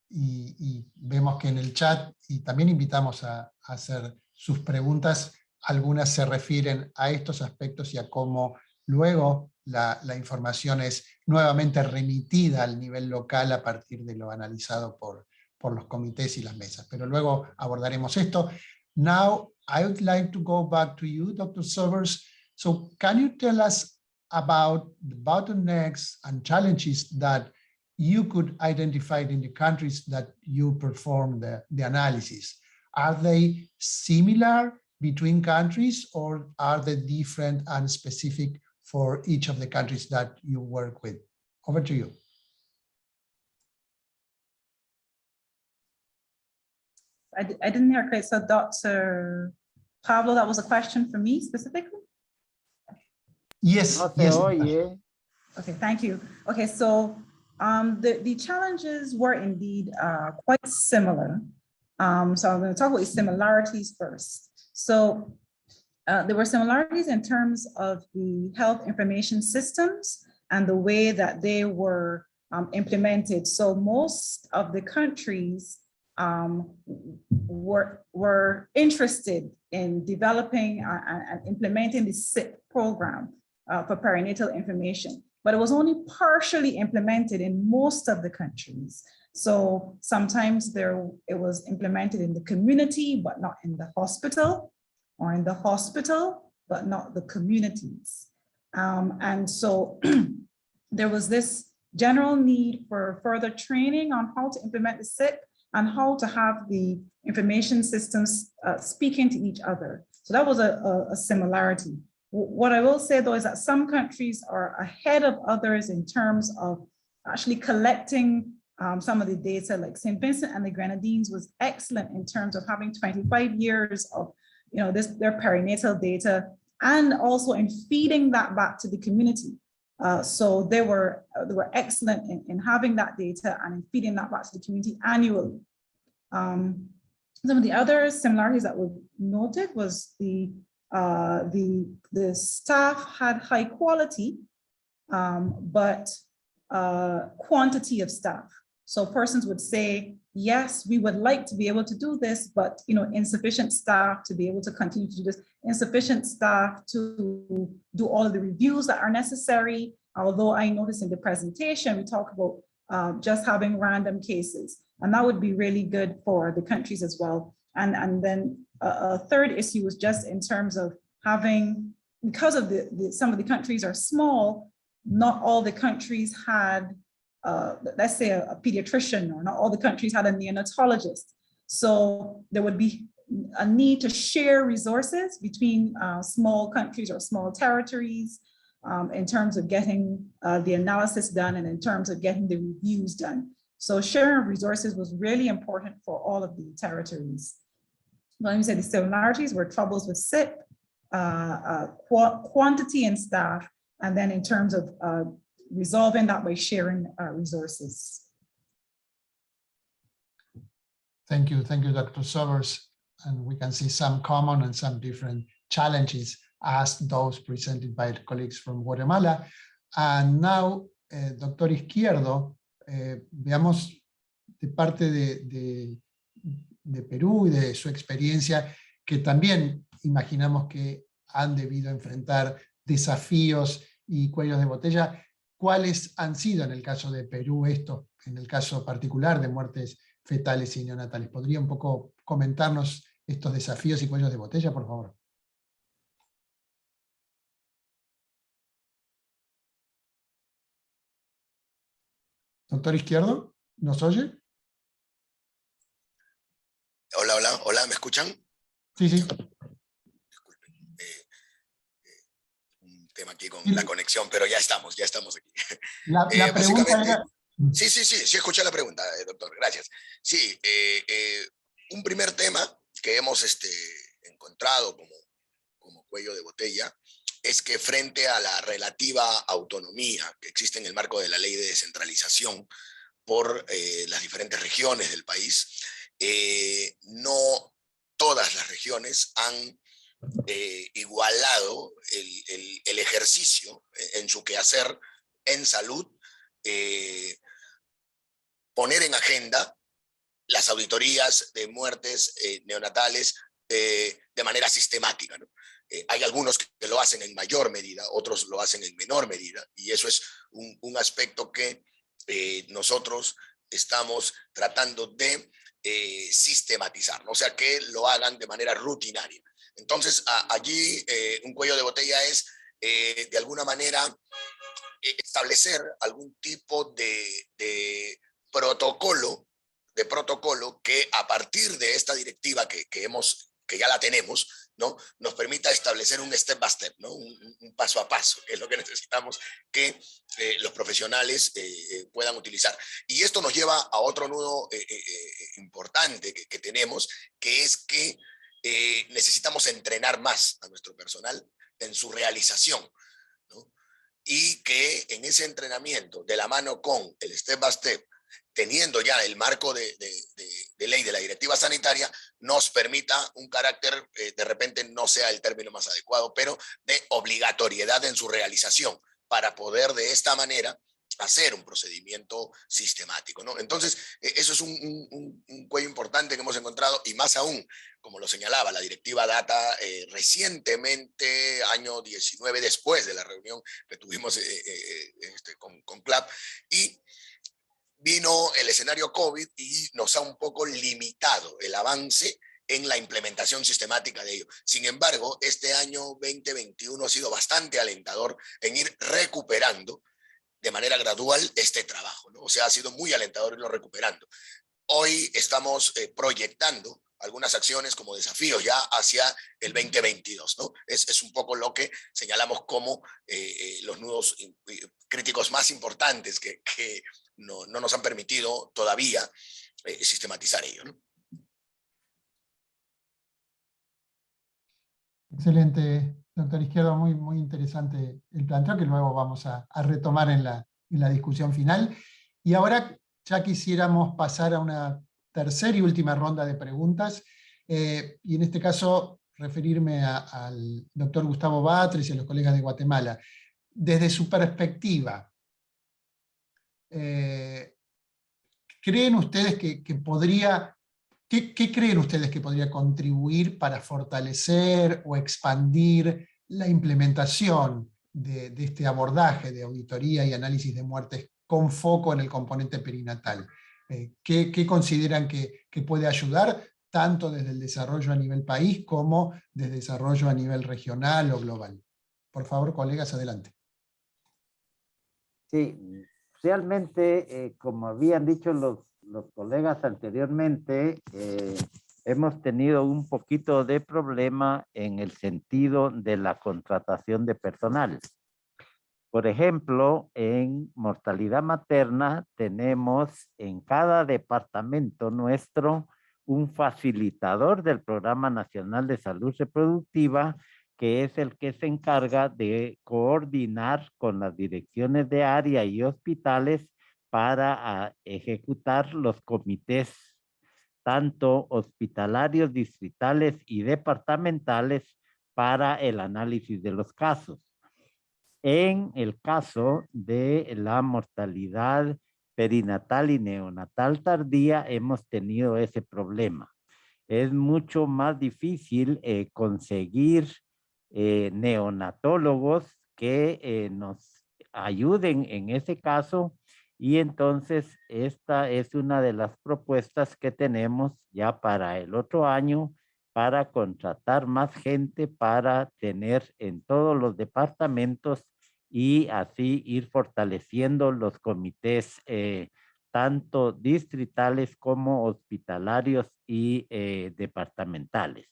Y vemos que en el chat, y también invitamos a hacer sus preguntas, algunas se refieren a estos aspectos y a cómo luego la información es nuevamente remitida al nivel local a partir de lo analizado por los comités y las mesas. Pero luego abordaremos esto. Now, I would like to go back to you, Dr. Silvers. So can you tell us about the bottlenecks and challenges that you could identify in the countries that you perform the analysis? Are they similar between countries, or are they different and specific for each of the countries that you work with? Over to you. I didn't hear correctly. So Dr. Pablo, that was a question for me specifically? Yes, No se yes. oye. Okay, thank you. Okay, so the challenges were indeed quite similar. So I'm going to talk about the similarities first. So there were similarities in terms of the health information systems and the way that they were implemented. So most of the countries were interested in developing and implementing the SIP program for perinatal information, but it was only partially implemented in most of the countries. So sometimes it was implemented in the community, but not in the hospital, or in the hospital, but not the communities. And so there was this general need for further training on how to implement the SIP and how to have the information systems speaking to each other. So that was a similarity. What I will say though is that some countries are ahead of others in terms of actually collecting some of the data. Like St. Vincent and the Grenadines was excellent in terms of having 25 years of their perinatal data, and also in feeding that back to the community. So they were excellent in having that data and in feeding that back to the community annually. Some of the other similarities that were noted was the staff had high quality, but quantity of staff. So persons would say, yes, we would like to be able to do this, but insufficient staff to be able to continue to do this, insufficient staff to do all of the reviews that are necessary. Although I noticed in the presentation, we talk about just having random cases. And that would be really good for the countries as well. And then a third issue was just in terms of having, because of some of the countries are small, not all the countries had, let's say a pediatrician, or not all the countries had a neonatologist. So there would be a need to share resources between small countries or small territories in terms of getting the analysis done and in terms of getting the reviews done. So sharing of resources was really important for all of the territories. Let me say the similarities were troubles with SIP, quantity and staff, and then in terms of resolving that by sharing resources. Thank you, Dr. Sobers. And we can see some common and some different challenges as those presented by colleagues from Guatemala. And now, Dr. Izquierdo, veamos de parte de Perú y de su experiencia, que también imaginamos que han debido enfrentar desafíos y cuellos de botella. ¿Cuáles han sido en el caso de Perú esto, en el caso particular de muertes fetales y neonatales? ¿Podría un poco comentarnos estos desafíos y cuellos de botella, por favor? Doctor Izquierdo, ¿nos oye? Hola, ¿me escuchan? Sí. Disculpen, un tema aquí con la conexión, pero ya estamos aquí. La pregunta era... Sí, escuché la pregunta, doctor, gracias. Sí, un primer tema que hemos encontrado como cuello de botella es que frente a la relativa autonomía que existe en el marco de la ley de descentralización por las diferentes regiones del país, no todas las regiones han igualado el ejercicio en su quehacer en salud, poner en agenda las auditorías de muertes neonatales de manera sistemática, ¿no? Hay algunos que lo hacen en mayor medida, otros lo hacen en menor medida, y eso es un aspecto que nosotros estamos tratando de sistematizar, ¿no? O sea, que lo hagan de manera rutinaria. Entonces, allí un cuello de botella es, de alguna manera, establecer algún tipo de protocolo que a partir de esta directiva que ya la tenemos, ¿no? Nos permita establecer un step by step, ¿no? Un paso a paso, que es lo que necesitamos que los profesionales puedan utilizar. Y esto nos lleva a otro nudo importante que tenemos, que es que necesitamos entrenar más a nuestro personal en su realización, ¿no? Y que en ese entrenamiento, de la mano con el step by step, teniendo ya el marco de ley de la directiva sanitaria, nos permita un carácter, de repente no sea el término más adecuado, pero de obligatoriedad en su realización, para poder de esta manera hacer un procedimiento sistemático, ¿no? Entonces, eso es un cuello importante que hemos encontrado, y más aún, como lo señalaba, la directiva data recientemente, año 19, después de la reunión que tuvimos con CLAP, y vino el escenario COVID y nos ha un poco limitado el avance en la implementación sistemática de ello. Sin embargo, este año 2021 ha sido bastante alentador en ir recuperando de manera gradual este trabajo, ¿no? O sea, ha sido muy alentador irlo recuperando. Hoy estamos proyectando algunas acciones como desafíos ya hacia el 2022, ¿no? Es un poco lo que señalamos como los nudos críticos más importantes que no nos han permitido todavía sistematizar ello, ¿no? Excelente, doctor Izquierdo, muy interesante el planteo, que luego vamos a retomar en la discusión final. Y ahora ya quisiéramos pasar a una tercera y última ronda de preguntas, y en este caso referirme al doctor Gustavo Batres y a los colegas de Guatemala. Desde su perspectiva, ¿creen ustedes que podría... ¿Qué creen ustedes que podría contribuir para fortalecer o expandir la implementación de este abordaje de auditoría y análisis de muertes con foco en el componente perinatal? ¿Qué consideran que puede ayudar, tanto desde el desarrollo a nivel país como desde desarrollo a nivel regional o global? Por favor, colegas, adelante. Sí, realmente, como habían dicho los colegas anteriormente, hemos tenido un poquito de problema en el sentido de la contratación de personal. Por ejemplo, en mortalidad materna tenemos en cada departamento nuestro un facilitador del Programa Nacional de Salud Reproductiva, que es el que se encarga de coordinar con las direcciones de área y hospitales para ejecutar los comités, tanto hospitalarios, distritales y departamentales, para el análisis de los casos. En el caso de la mortalidad perinatal y neonatal tardía, hemos tenido ese problema. Es mucho más difícil conseguir neonatólogos que nos ayuden en ese caso, y entonces esta es una de las propuestas que tenemos ya para el otro año, para contratar más gente, para tener en todos los departamentos y así ir fortaleciendo los comités tanto distritales como hospitalarios y departamentales.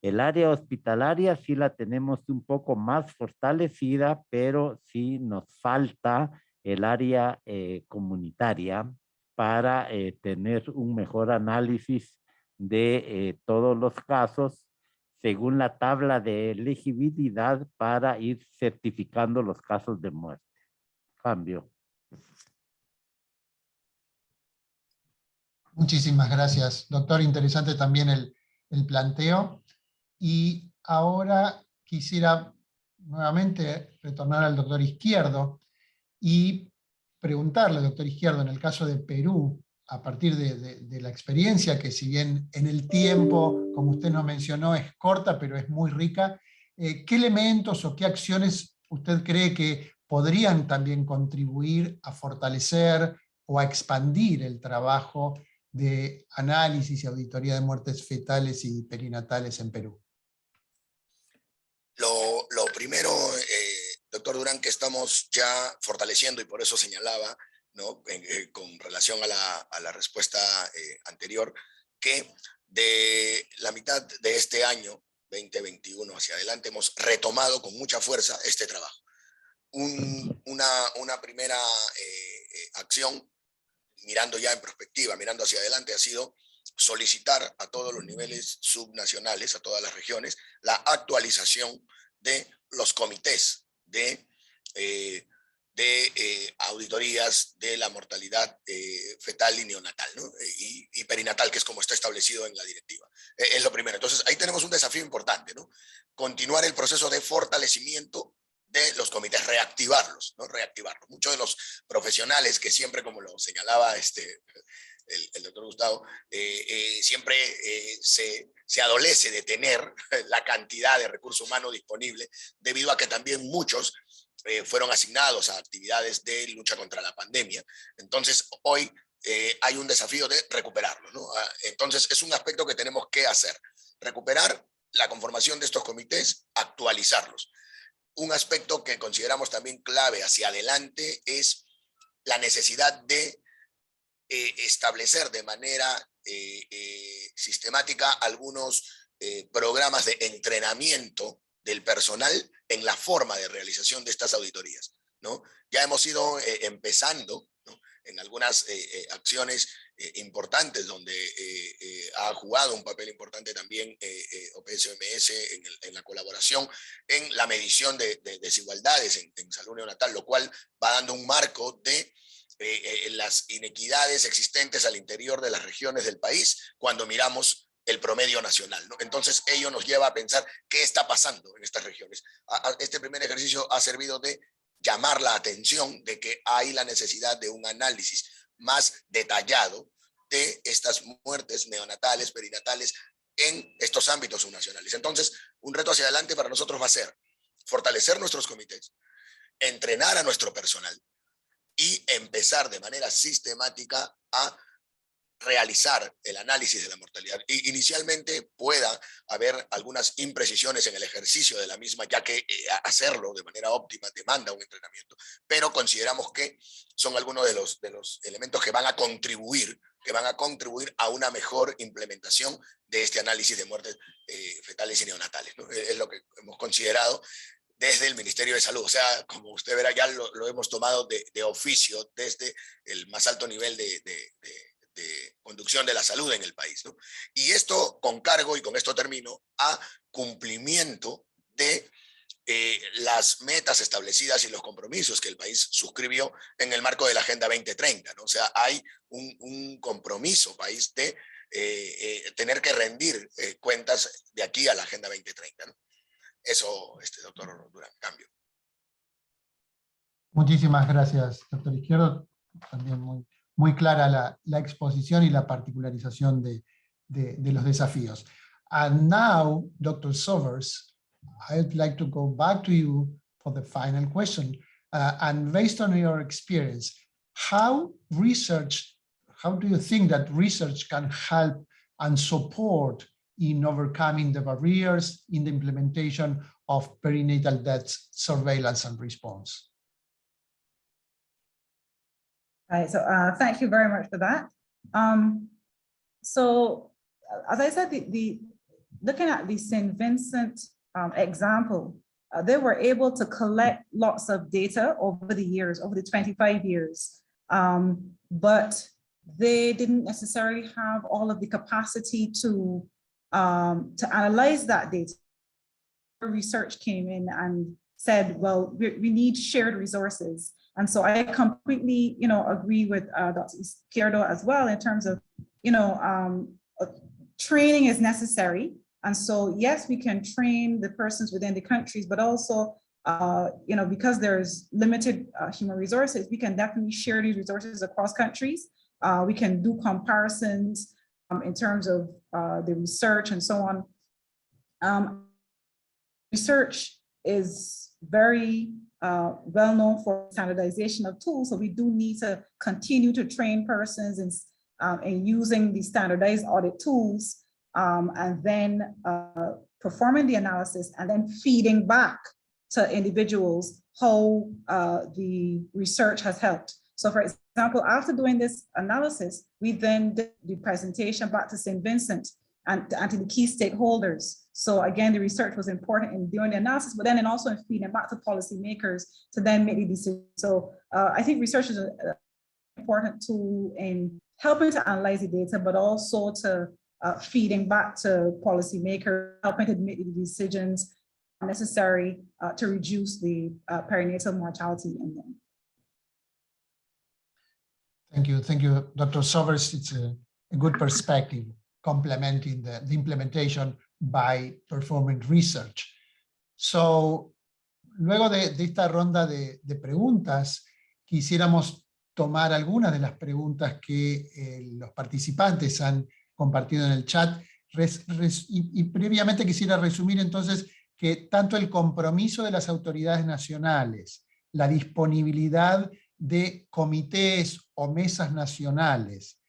El área hospitalaria sí la tenemos un poco más fortalecida, pero sí nos falta el área comunitaria para tener un mejor análisis de todos los casos según la tabla de elegibilidad para ir certificando los casos de muerte. Cambio. Muchísimas gracias, doctor. Interesante también el planteo. Y ahora quisiera nuevamente retornar al doctor Izquierdo y preguntarle, doctor Izquierdo, en el caso de Perú, a partir de la experiencia, que si bien en el tiempo, como usted nos mencionó, es corta, pero es muy rica, ¿qué elementos o qué acciones usted cree que podrían también contribuir a fortalecer o a expandir el trabajo de análisis y auditoría de muertes fetales y perinatales en Perú? Lo primero, doctor Durán, que estamos ya fortaleciendo, y por eso señalaba, ¿no? Con relación a la respuesta anterior, que de la mitad de este año 2021 hacia adelante hemos retomado con mucha fuerza este trabajo. Una primera acción, mirando ya en perspectiva, mirando hacia adelante, ha sido solicitar a todos los niveles subnacionales, a todas las regiones, la actualización de los comités de auditorías de la mortalidad fetal y neonatal, ¿no? y perinatal, que es como está establecido en la directiva. Es lo primero. Entonces, ahí tenemos un desafío importante, ¿no? Continuar el proceso de fortalecimiento de los comités, reactivarlos, ¿no? Reactivarlos. Muchos de los profesionales que siempre, como lo señalaba el doctor Gustavo, siempre se adolece de tener la cantidad de recurso humano disponible, debido a que también muchos fueron asignados a actividades de lucha contra la pandemia. Entonces, hoy hay un desafío de recuperarlo, ¿no? Entonces, es un aspecto que tenemos que hacer. Recuperar la conformación de estos comités, actualizarlos. Un aspecto que consideramos también clave hacia adelante es la necesidad de establecer de manera sistemática algunos programas de entrenamiento del personal en la forma de realización de estas auditorías, ¿no? Ya hemos ido empezando, ¿no? En algunas acciones importantes donde ha jugado un papel importante también OPS-OMS en la colaboración en la medición de desigualdades en salud neonatal, lo cual va dando un marco de las inequidades existentes al interior de las regiones del país cuando miramos el promedio nacional, ¿no? Entonces, ello nos lleva a pensar qué está pasando en estas regiones. Este primer ejercicio ha servido de llamar la atención de que hay la necesidad de un análisis más detallado de estas muertes neonatales, perinatales, en estos ámbitos subnacionales. Entonces, un reto hacia adelante para nosotros va a ser fortalecer nuestros comités, entrenar a nuestro personal y empezar de manera sistemática a realizar el análisis de la mortalidad. Y inicialmente pueda haber algunas imprecisiones en el ejercicio de la misma, ya que hacerlo de manera óptima demanda un entrenamiento, pero consideramos que son algunos de los elementos que van a contribuir a una mejor implementación de este análisis de muertes fetales y neonatales, ¿no? Es lo que hemos considerado desde el Ministerio de Salud. O sea, como usted verá, ya lo hemos tomado de oficio desde el más alto nivel de conducción de la salud en el país, ¿no? Y esto con cargo, y con esto termino, a cumplimiento de las metas establecidas y los compromisos que el país suscribió en el marco de la Agenda 2030, ¿no? O sea, hay un compromiso, país, de tener que rendir cuentas de aquí a la Agenda 2030, ¿no? Eso, doctor Durán, cambio. Muchísimas gracias, doctor Izquierdo. También muy clara la exposición y la particularización de los desafíos. And now, Dr. Sovers, I'd like to go back to you for the final question. And based on your experience, how do you think that research can help and support in overcoming the barriers in the implementation of perinatal death surveillance and response? All right, so thank you very much for that. So as I said, looking at the St. Vincent example, they were able to collect lots of data over the years, over the 25 years, but they didn't necessarily have all of the capacity to analyze that data. Research came in and said, well, we need shared resources. And so I completely, agree with Dr. Izquierdo as well in terms of, training is necessary. And so, yes, we can train the persons within the countries, but also, because there's limited human resources, we can definitely share these resources across countries. We can do comparisons in terms of the research and so on. Research is very well known for standardization of tools, so we do need to continue to train persons in using the standardized audit tools, and then performing the analysis and then feeding back to individuals how the research has helped. So for example, after doing this analysis, we then did the presentation back to St. Vincent and to the key stakeholders. So again, the research was important in doing the analysis, but then also in feeding back to policymakers to then make the decision. So I think research is an important tool in helping to analyze the data, but also to feeding back to policymakers, helping to make the decisions necessary to reduce the perinatal mortality in them. Thank you, Dr. Sovers. It's a good perspective, complementing the implementation by performing research. So, luego de esta ronda de preguntas, quisiéramos tomar algunas de las preguntas que los participantes han compartido en el chat, y previamente quisiera resumir entonces que tanto el compromiso de las autoridades nacionales, la disponibilidad de comités o mesas nacionales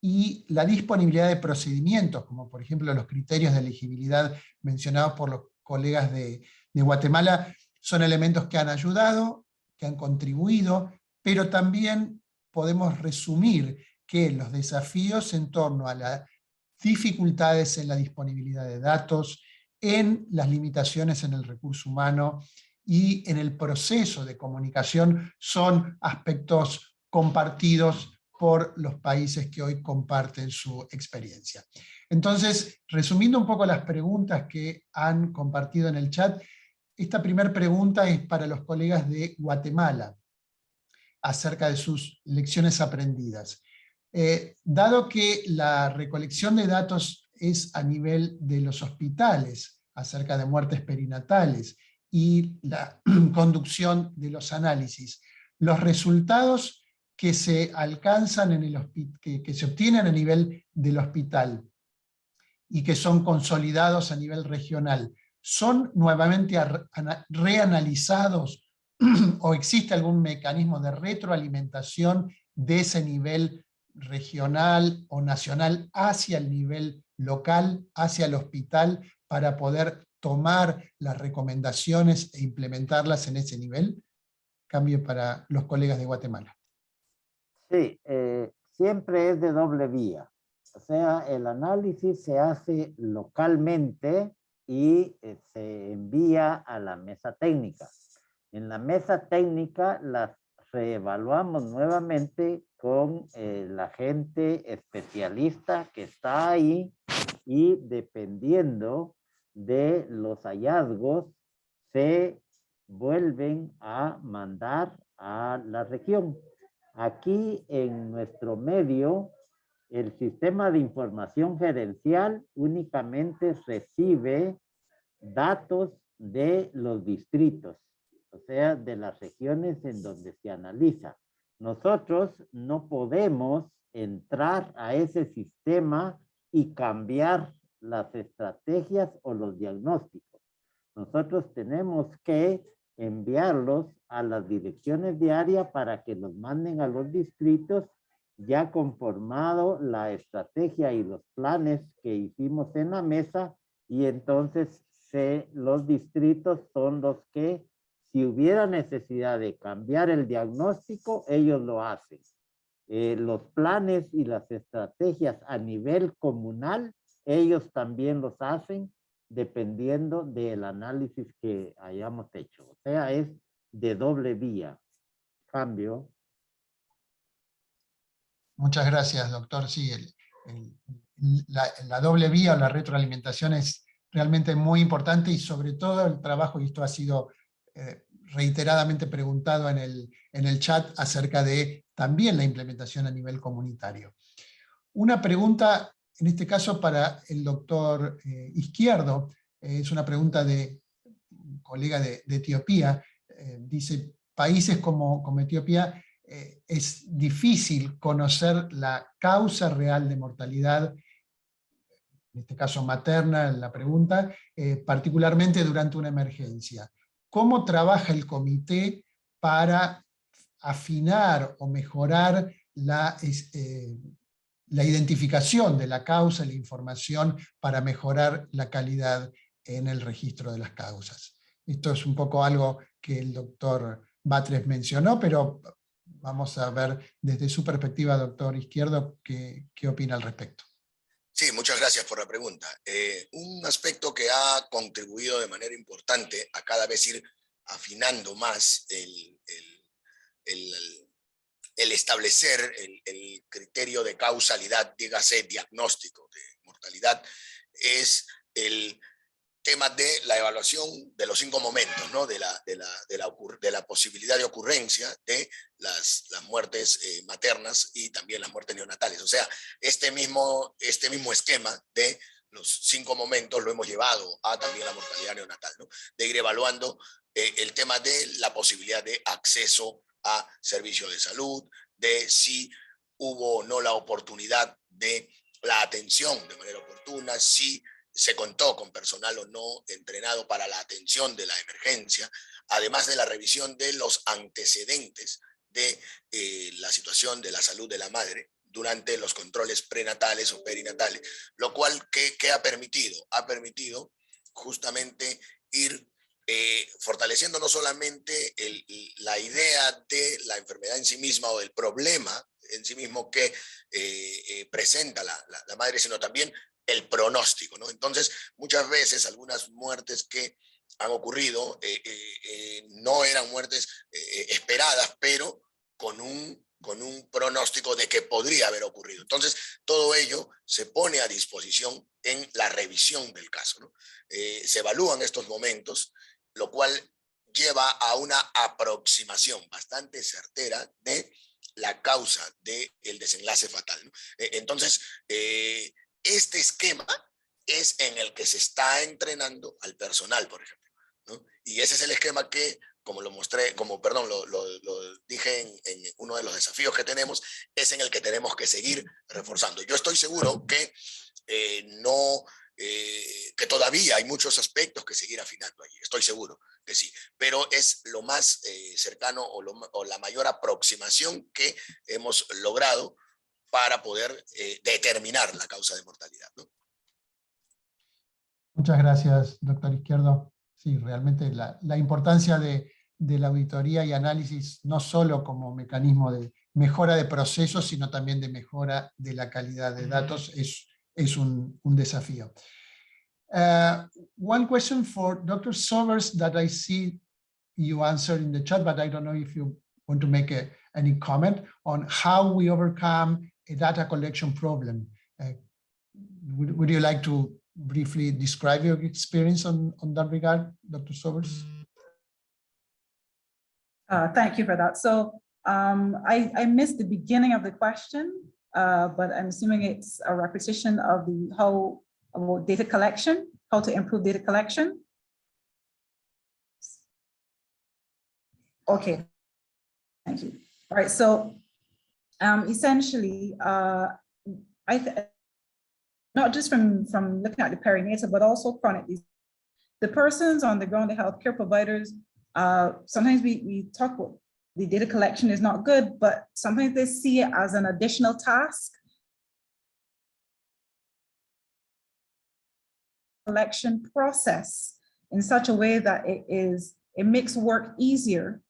y la disponibilidad de procedimientos, como por ejemplo los criterios de elegibilidad mencionados por los colegas de Guatemala, son elementos que han ayudado, que han contribuido, pero también podemos resumir que los desafíos en torno a las dificultades en la disponibilidad de datos, en las limitaciones en el recurso humano y en el proceso de comunicación son aspectos compartidos por los países que hoy comparten su experiencia. Entonces, resumiendo un poco las preguntas que han compartido en el chat, esta primera pregunta es para los colegas de Guatemala, acerca de sus lecciones aprendidas. Dado que la recolección de datos es a nivel de los hospitales, acerca de muertes perinatales, y la conducción de los análisis, los resultados que se alcanzan que se obtienen a nivel del hospital y que son consolidados a nivel regional, ¿son nuevamente reanalizados o existe algún mecanismo de retroalimentación de ese nivel regional o nacional hacia el nivel local, hacia el hospital, para poder tomar las recomendaciones e implementarlas en ese nivel? Cambio para los colegas de Guatemala. Sí, siempre es de doble vía. O sea, el análisis se hace localmente y se envía a la mesa técnica. En la mesa técnica las reevaluamos nuevamente con la gente especialista que está ahí, y dependiendo de los hallazgos se vuelven a mandar a la región. Aquí en nuestro medio, el sistema de información gerencial únicamente recibe datos de los distritos, o sea, de las regiones en donde se analiza. Nosotros no podemos entrar a ese sistema y cambiar las estrategias o los diagnósticos. Nosotros tenemos que enviarlos a las direcciones de área para que los manden a los distritos, ya conformado la estrategia y los planes que hicimos en la mesa, y entonces los distritos son los que, si hubiera necesidad de cambiar el diagnóstico, ellos lo hacen. Los planes y las estrategias a nivel comunal, ellos también los hacen dependiendo del análisis que hayamos hecho. O sea, es de doble vía. Cambio. Muchas gracias, doctor. Sí, la doble vía o la retroalimentación es realmente muy importante, y sobre todo el trabajo, y esto ha sido reiteradamente preguntado en el chat, acerca de también la implementación a nivel comunitario. Una pregunta, en este caso para el doctor Izquierdo, es una pregunta de un colega de Etiopía. Dice, países como Etiopía, es difícil conocer la causa real de mortalidad, en este caso materna, la pregunta, particularmente durante una emergencia. ¿Cómo trabaja el comité para afinar o mejorar la identificación de la causa, la información, para mejorar la calidad en el registro de las causas? Esto es un poco algo que el doctor Batres mencionó, pero vamos a ver desde su perspectiva, doctor Izquierdo, qué opina al respecto. Sí, muchas gracias por la pregunta. Un aspecto que ha contribuido de manera importante a cada vez ir afinando más el establecer el criterio de causalidad, dígase diagnóstico de mortalidad, es el tema de la evaluación de los 5 momentos, ¿no? de la posibilidad de ocurrencia de las muertes maternas y también las muertes neonatales. O sea, este mismo esquema de los 5 momentos lo hemos llevado a también la mortalidad neonatal, ¿no? De ir evaluando el tema de la posibilidad de acceso a servicios de salud, de si hubo o no la oportunidad de la atención de manera oportuna, si se contó con personal o no entrenado para la atención de la emergencia, además de la revisión de los antecedentes de la situación de la salud de la madre durante los controles prenatales o perinatales, lo cual, ¿qué ha permitido? Ha permitido justamente ir fortaleciendo no solamente la idea de la enfermedad en sí misma o del problema en sí mismo que presenta la madre, sino también el pronóstico, ¿no? Entonces, muchas veces algunas muertes que han ocurrido no eran muertes esperadas, pero con un pronóstico de que podría haber ocurrido. Entonces, todo ello se pone a disposición en la revisión del caso, ¿no? Se evalúan estos momentos, lo cual lleva a una aproximación bastante certera de la causa del desenlace fatal, ¿no? Entonces, este esquema es en el que se está entrenando al personal, por ejemplo, ¿no? Y ese es el esquema que, como lo dije en uno de los desafíos que tenemos, es en el que tenemos que seguir reforzando. Yo estoy seguro que que todavía hay muchos aspectos que seguir afinando allí, estoy seguro que sí, pero es lo más cercano o la mayor aproximación que hemos logrado para poder determinar la causa de mortalidad, ¿no? Muchas gracias, doctor Izquierdo. Sí, realmente la importancia de la auditoría y análisis, no solo como mecanismo de mejora de procesos, sino también de mejora de la calidad de datos, es un desafío. One question for Dr. Sovers that I see you answered in the chat, but I don't know if you want to make any comment on how we overcome a data collection problem. Would you like to briefly describe your experience on that regard, Dr. Sovers? Thank you for that. So I missed the beginning of the question, but I'm assuming it's a repetition of about data collection, how to improve data collection. Okay, thank you. All right, so essentially, not just from looking at the perinatal, but also chronic disease. The persons on the ground, the healthcare providers, sometimes we talk about the data collection is not good, but sometimes they see it as an additional task. Collection process in such a way that it makes work easier.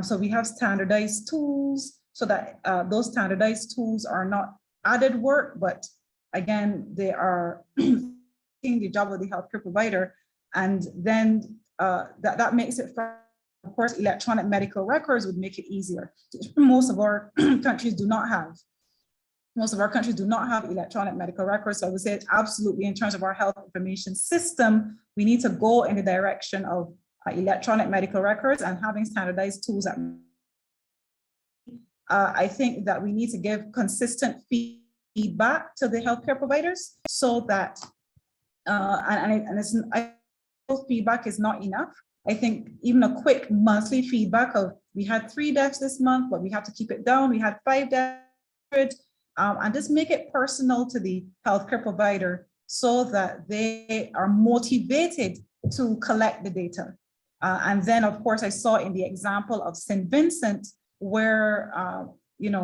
So we have standardized tools so that those standardized tools are not added work, but again, they are doing the job of the healthcare provider. And then that makes it, of course, electronic medical records would make it easier. Most of our countries do not have. Most of our countries do not have electronic medical records. So I would say absolutely in terms of our health information system, we need to go in the direction of electronic medical records and having standardized tools. I think that we need to give consistent feedback to the healthcare providers so that, feedback is not enough. I think even a quick monthly feedback of, we had 3 deaths this month, but we have to keep it down. We had 5 deaths. And just make it personal to the healthcare provider so that they are motivated to collect the data. And then, of course, I saw in the example of St. Vincent where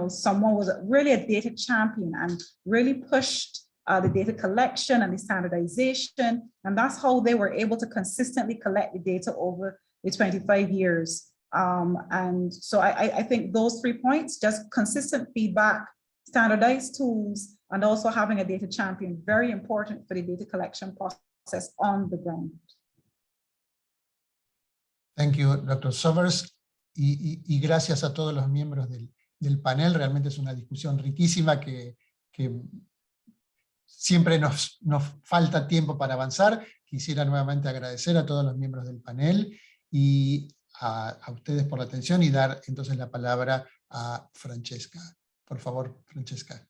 someone was really a data champion and really pushed the data collection and the standardization. And that's how they were able to consistently collect the data over the 25 years. And so I think those 3 points, just consistent feedback, standardized tools, and also having a data champion, very important for the data collection process on the ground. Thank you, Dr. Sovers, y gracias a todos los miembros del panel. Realmente es una discusión riquísima que siempre nos falta tiempo para avanzar. Quisiera nuevamente agradecer a todos los miembros del panel y a ustedes por la atención y dar entonces la palabra a Francesca. Por favor, Francesca.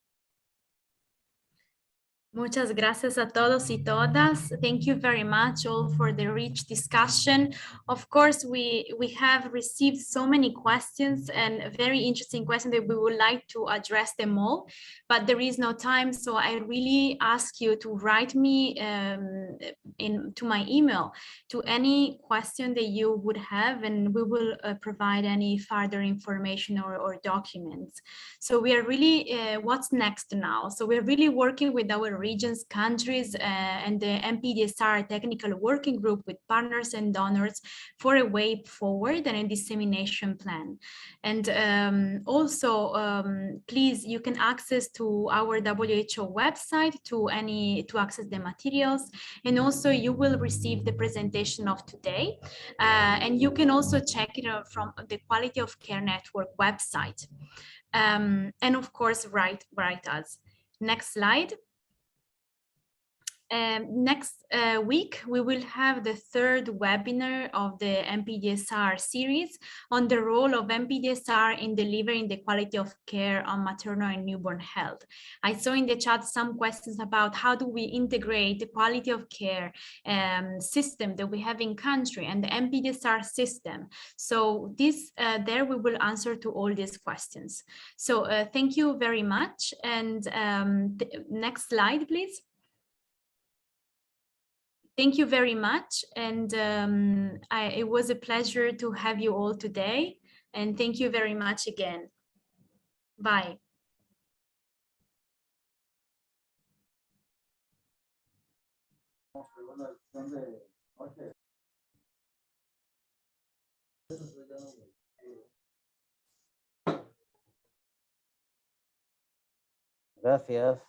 Muchas gracias a todos y todas. Thank you very much all for the rich discussion. Of course, we have received so many questions and very interesting questions that we would like to address them all, but there is no time. So I really ask you to write me to my email to any question that you would have, and we will provide any further information or documents. So we are really, what's next now? So we're really working with our regions, countries, and the MPDSR technical working group with partners and donors for a way forward and a dissemination plan. And also, please, you can access to our WHO website to access the materials, and also you will receive the presentation of today, and you can also check it out from the Quality of Care Network website. And of course, write us. Next slide. Next week, we will have the 3rd webinar of the MPDSR series on the role of MPDSR in delivering the quality of care on maternal and newborn health. I saw in the chat some questions about how do we integrate the quality of care system that we have in country and the MPDSR system. So this there we will answer to all these questions. So thank you very much. And next slide, please. Thank you very much, and it was a pleasure to have you all today, and thank you very much again. Bye. Gracias.